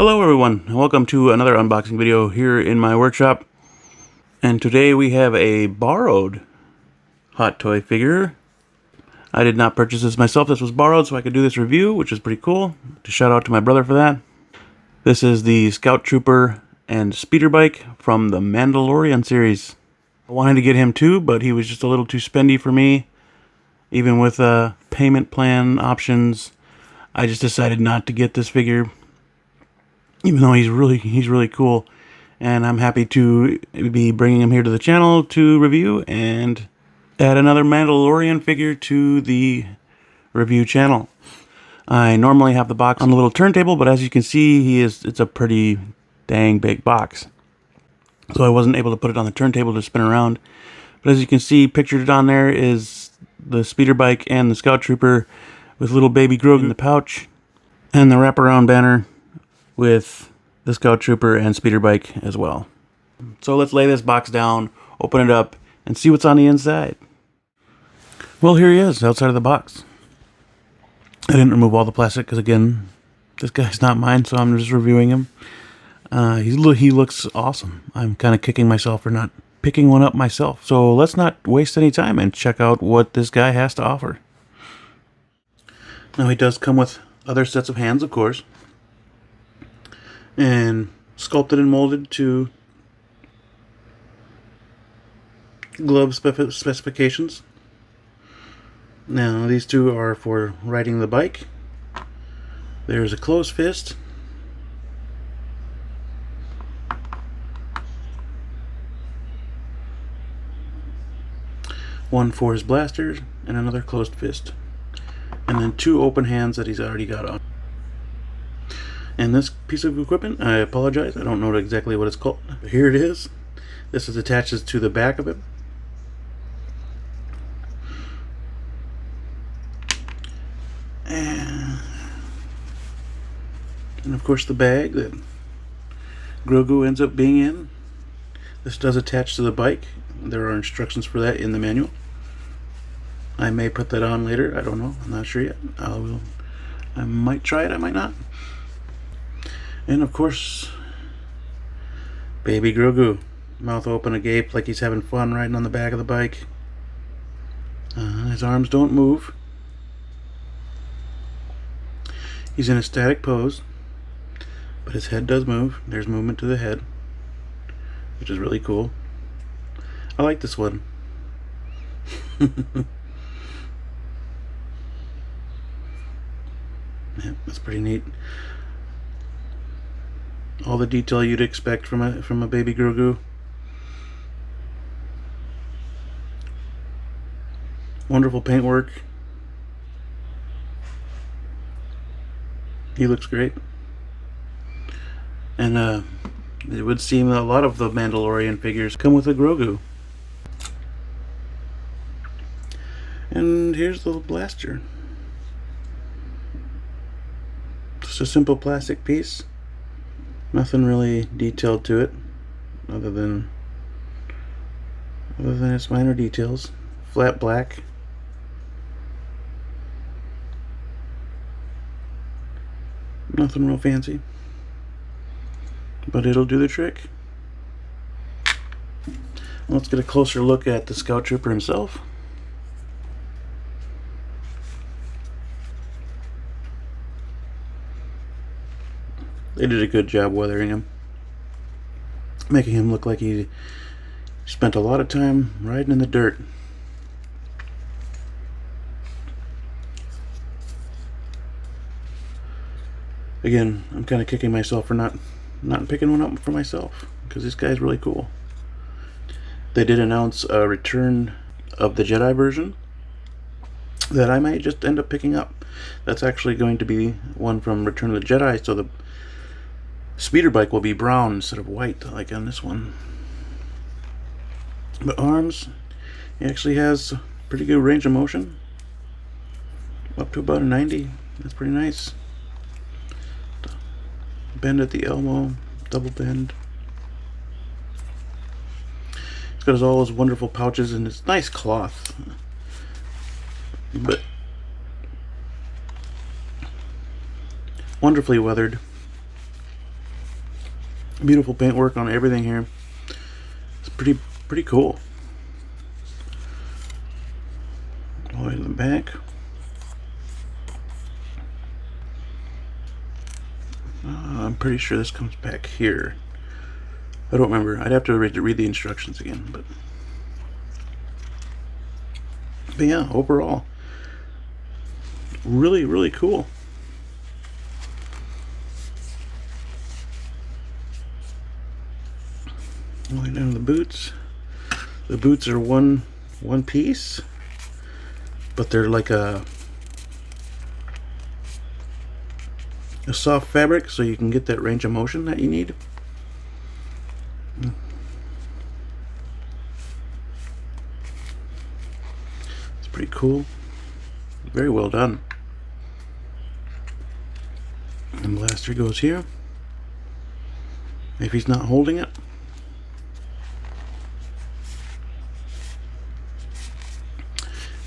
Hello everyone, and welcome to another unboxing video here in my workshop. And today we have a borrowed Hot Toy figure. I did not purchase this myself, this was borrowed so I could do this review, which is pretty cool. To shout out to my brother for that. This is the Scout Trooper and Speeder Bike from the Mandolorian series. I wanted to get him too, but he was just a little too spendy for me. Even with payment plan options, I just decided not to get this figure. Even though he's really cool, and I'm happy to be bringing him here to the channel to review and add another Mandalorian figure to the review channel. I normally have the box on a little turntable, but as you can see, it's a pretty dang big box. So I wasn't able to put it on the turntable to spin around. But as you can see, pictured on there is the Speeder Bike and the Scout Trooper with little baby Grogu in the pouch, and the wraparound banner with the Scout Trooper and Speeder Bike as well. So let's lay this box down, open it up, and see what's on the inside. Well, here he is, outside of the box. I didn't remove all the plastic because, again, this guy's not mine, so I'm just reviewing him. He looks awesome. I'm kind of kicking myself for not picking one up myself. So let's not waste any time and check out what this guy has to offer. Now, he does come with other sets of hands, of course, and sculpted and molded to glove specifications. Now these two are for riding the bike. There's a closed fist, one for his blasters, and another closed fist, and then two open hands that he's already got on. And this piece of equipment, I apologize, I don't know exactly what it's called. But here it is. This is attached to the back of it. And of course the bag that Grogu ends up being in. This does attach to the bike. There are instructions for that in the manual. I may put that on later, I don't know, I'm not sure yet. I might try it, I might not. And of course, baby Grogu, mouth open agape like he's having fun riding on the back of the bike. His arms don't move. He's in a static pose, but his head does move. There's movement to the head, which is really cool. I like this one. Yeah, that's pretty neat. All the detail you'd expect from a baby Grogu. Wonderful paintwork. He looks great. And it would seem that a lot of the Mandalorian figures come with a Grogu. And here's the blaster. Just a simple plastic piece. Nothing really detailed to it, other than its minor details. Flat black. Nothing real fancy, but it'll do the trick. Let's get a closer look at the Scout Trooper himself. They did a good job weathering him, making him look like he spent a lot of time riding in the dirt. Again, I'm kind of kicking myself for not picking one up for myself, because this guy's really cool. They did announce a return of the Jedi version that I might just end up picking up. That's actually going to be one from Return of the Jedi, so the Speeder Bike will be brown instead of white, like on this one. But arms, he actually has pretty good range of motion, up to about a 90. That's pretty nice. Bend at the elbow, double bend. He's got all his wonderful pouches and his nice cloth. But wonderfully weathered. Beautiful paintwork on everything here. It's pretty cool. All the way to the back. I'm pretty sure this comes back here. I don't remember. I'd have to read the instructions again, but yeah, overall, really cool. All the way down to the boots. The boots are one piece, but they're like a soft fabric, so you can get that range of motion that you need. It's pretty cool. Very well done. And blaster goes here. If he's not holding it.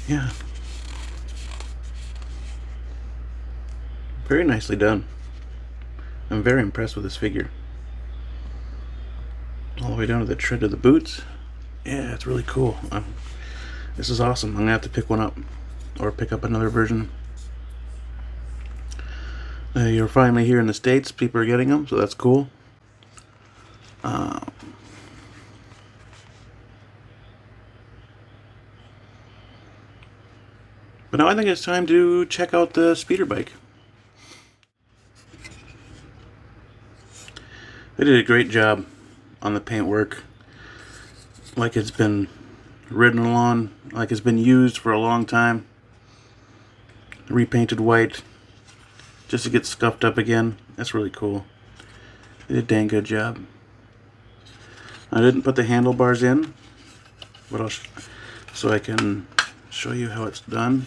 Yeah. Very nicely done. I'm very impressed with this figure. All the way down to the tread of the boots. Yeah, it's really cool. This is awesome. I'm gonna have to pick one up, or pick up another version. You're finally here in the States. People are getting them, so that's cool. But now I think it's time to check out the speeder bike. They did a great job on the paintwork. Like it's been ridden along, like it's been used for a long time. Repainted white, just to get scuffed up again. That's really cool. They did a dang good job. I didn't put the handlebars in, but so I can show you how it's done.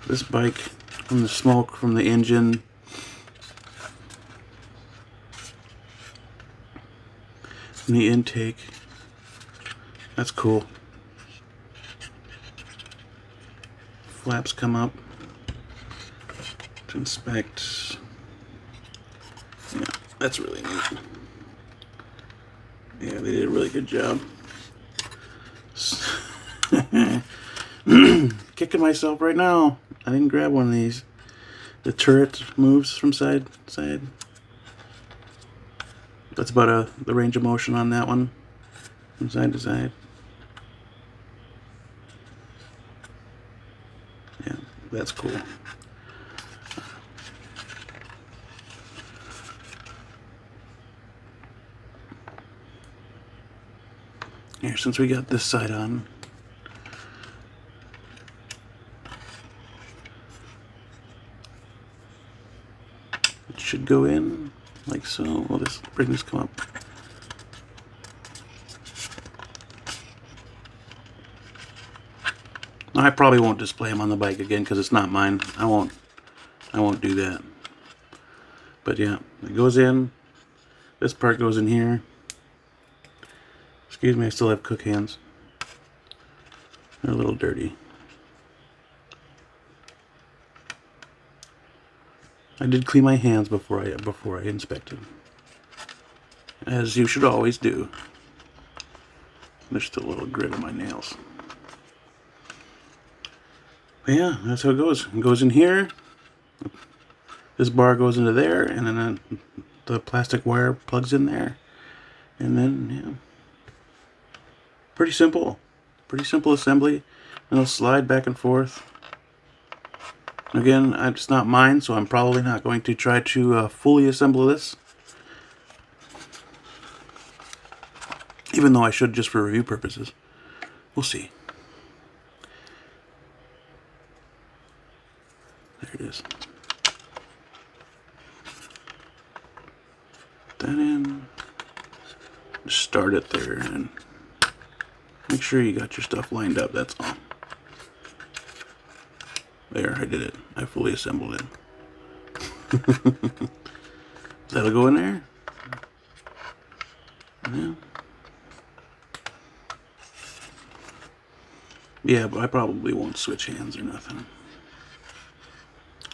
This bike, from the smoke from the engine, and the intake, that's cool. Flaps come up to inspect. Yeah, that's really neat. Yeah, they did a really good job. Kicking myself right now. I didn't grab one of these. The turret moves from side to side. That's about the range of motion on that one, from side to side. Yeah, that's cool. Here, since we got this side on, it should go in like so. We'll just bring this come up. Now, I probably won't display them on the bike again because it's not mine. I won't do that. But yeah, it goes in. This part goes in here. Excuse me, I still have cook hands. They're a little dirty. I did clean my hands before I inspected, as you should always do. There's still a little grit on my nails. But yeah, that's how it goes. It goes in here. This bar goes into there, and then the plastic wire plugs in there, and then yeah, pretty simple assembly. And it'll slide back and forth. Again, it's not mine, so I'm probably not going to try to fully assemble this. Even though I should, just for review purposes. We'll see. There it is. Put that in. Just start it there and make sure you got your stuff lined up, that's all. There, I did it. I fully assembled it. That'll go in there. Yeah. Yeah, but I probably won't switch hands or nothing.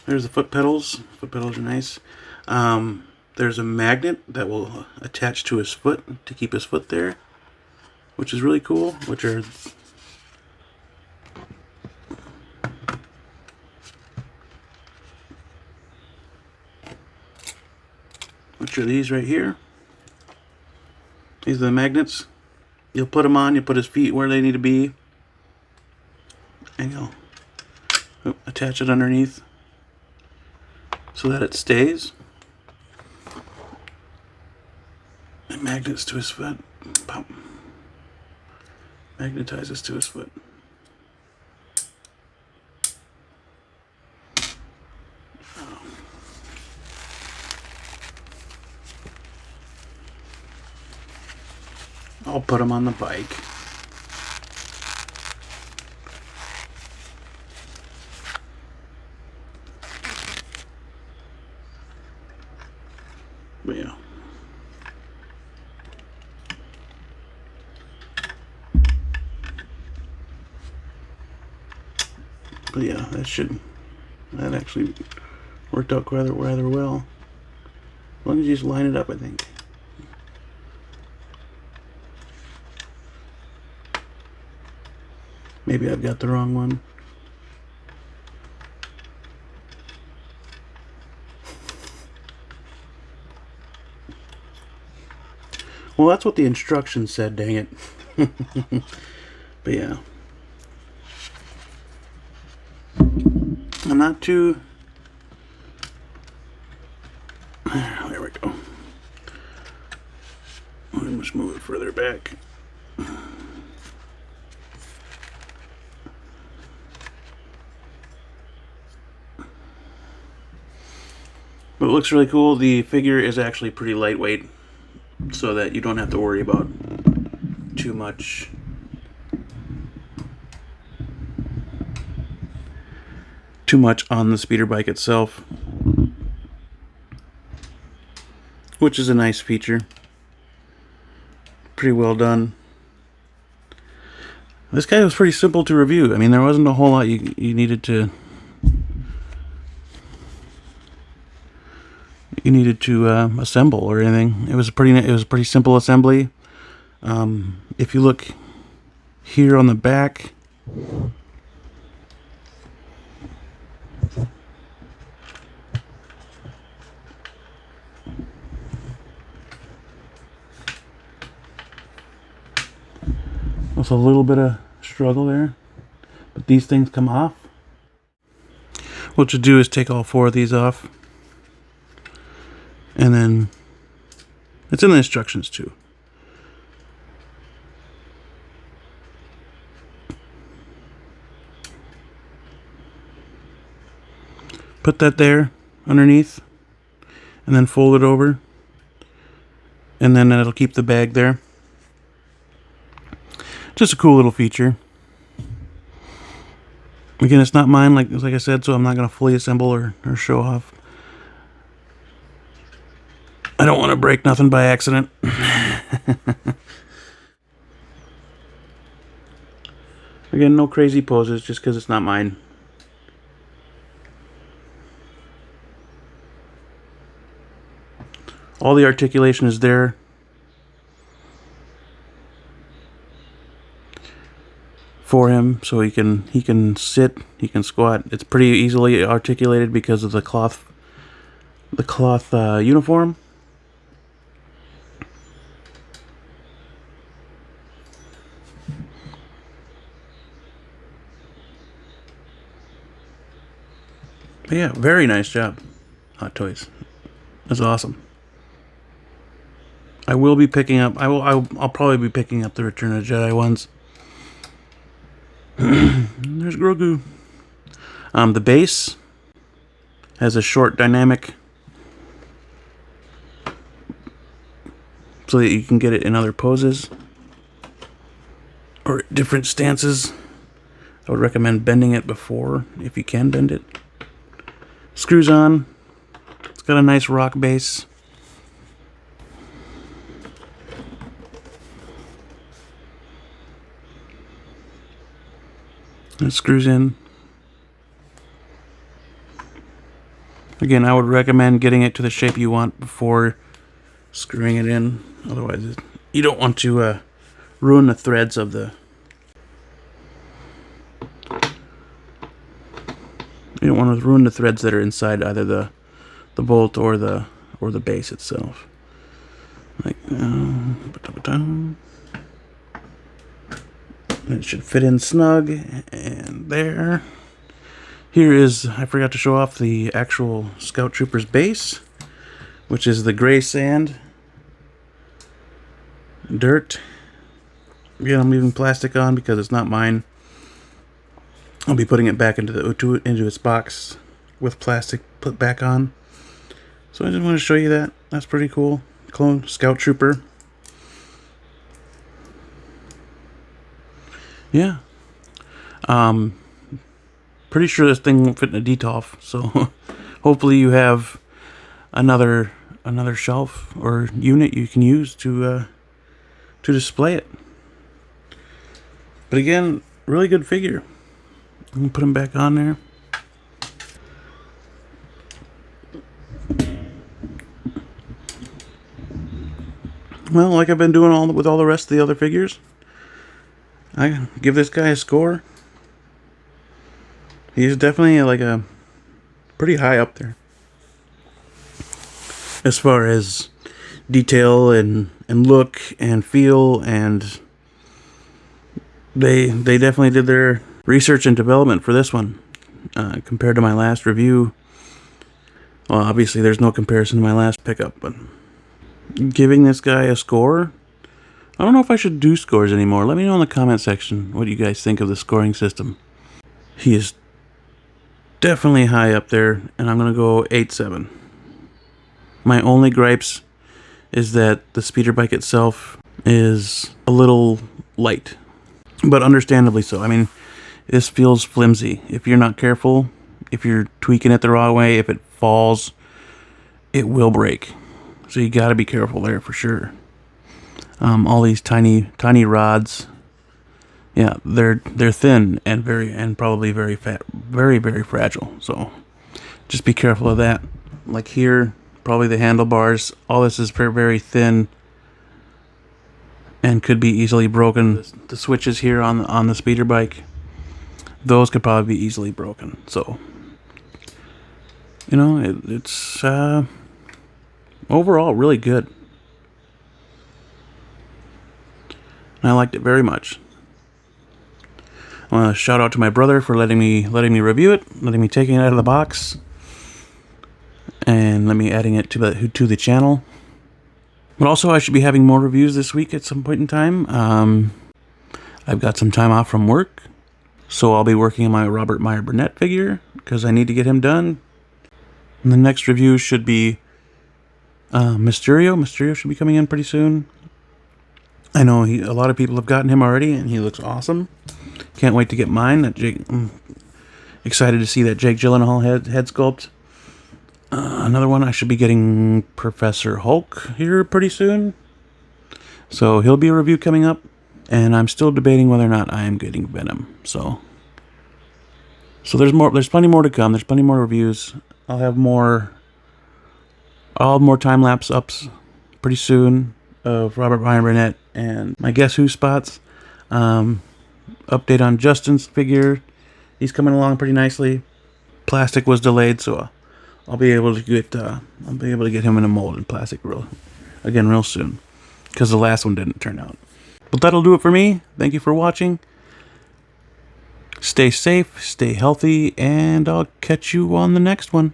There's the foot pedals. Foot pedals are nice. There's a magnet that will attach to his foot to keep his foot there, which is really cool. Which are these right here. These are the magnets. You'll put them on, you put his feet where they need to be, and you'll attach it underneath so that it stays. It magnets to his foot. Pop. Magnetizes to his foot. I'll put him on the bike. But yeah. But yeah, that actually worked out rather well. As long as you just line it up, I think. Maybe I've got the wrong one. Well, that's what the instructions said, dang it. But yeah. I'm not too... There we go. Let me just move it further back. But it looks really cool. The figure is actually pretty lightweight, so that you don't have to worry about too much on the speeder bike itself, which is a nice feature. Pretty well done. This guy was pretty simple to review. I mean, there wasn't a whole lot you needed to assemble or anything. It was a pretty simple assembly. If you look here on the back, there's a little bit of struggle there, but these things come off. What you do is take all 4 of these off, and then it's in the instructions too. Put that there underneath, and then fold it over, and then it'll keep the bag there. Just a cool little feature. Again, it's not mine, like I said, so I'm not going to fully assemble or show off. I don't want to break nothing by accident. Again, no crazy poses, just because it's not mine. All the articulation is there. For him, so he can sit, he can squat. It's pretty easily articulated because of the cloth uniform. But yeah, very nice job, Hot Toys. That's awesome. I will be picking up. I'll probably be picking up the Return of the Jedi ones. There's Grogu. The base has a short dynamic, so that you can get it in other poses or different stances. I would recommend bending it before, if you can bend it. Screws on. It's got a nice rock base. It screws in. Again, I would recommend getting it to the shape you want before screwing it in. Otherwise, you don't want to ruin the threads of the... You don't want to ruin the threads that are inside either the bolt or the base itself. Like, it should fit in snug, and there. Here is, I forgot to show off the actual Scout Trooper's base, which is the gray sand, dirt. Again, I'm leaving plastic on because it's not mine. I'll be putting it back into its box with plastic put back on. So I just want to show you that. That's pretty cool. Clone Scout Trooper. Yeah. Pretty sure this thing won't fit in a detolf, so hopefully you have another shelf or unit you can use to display it. But again, really good figure. I'm gonna put him back on there. Well, like I've been doing with all the rest of the other figures, I give this guy a score. He's definitely like a pretty high up there as far as detail and look and feel, and they definitely did their research and development for this one compared to my last review. Well, obviously there's no comparison to my last pickup, but giving this guy a score, I don't know if I should do scores anymore. Let me know in the comment section what you guys think of the scoring system. He is definitely high up there, and I'm gonna go 8.7. My only gripes is that the speeder bike itself is a little light, but understandably so. I mean, this feels flimsy. If you're not careful, if you're tweaking it the wrong way, if it falls, it will break. So you got to be careful there for sure. All these tiny rods, yeah, they're thin and probably very fragile. So just be careful of that. Like here, probably the handlebars. All this is very thin and could be easily broken. The switches here on the speeder bike, those could probably be easily broken. So you know, it's overall really good. And I liked it very much. I want to shout out to my brother for letting me review it, letting me taking it out of the box, and let me adding it to the channel. But also, I should be having more reviews this week at some point in time. I've got some time off from work, so I'll be working on my Robert Meyer Burnett figure because I need to get him done. And the next review should be Mysterio. Mysterio should be coming in pretty soon. I know a lot of people have gotten him already, and he looks awesome. Can't wait to get mine. I'm excited to see that Jake Gyllenhaal head sculpt. Another one, I should be getting Professor Hulk here pretty soon. So he'll be a review coming up. And I'm still debating whether or not I am getting Venom. So there's more. There's plenty more to come. There's plenty more reviews. I'll have more time-lapse ups pretty soon of Robert Meyer Burnett and my Guess Who spots. Update on Justin's figure. He's coming along pretty nicely. Plastic was delayed, so I'll be able to get him in a mold in plastic real soon, because the last one didn't turn out. But that'll do it for me. Thank you for watching. Stay safe, stay healthy, and I'll catch you on the next one.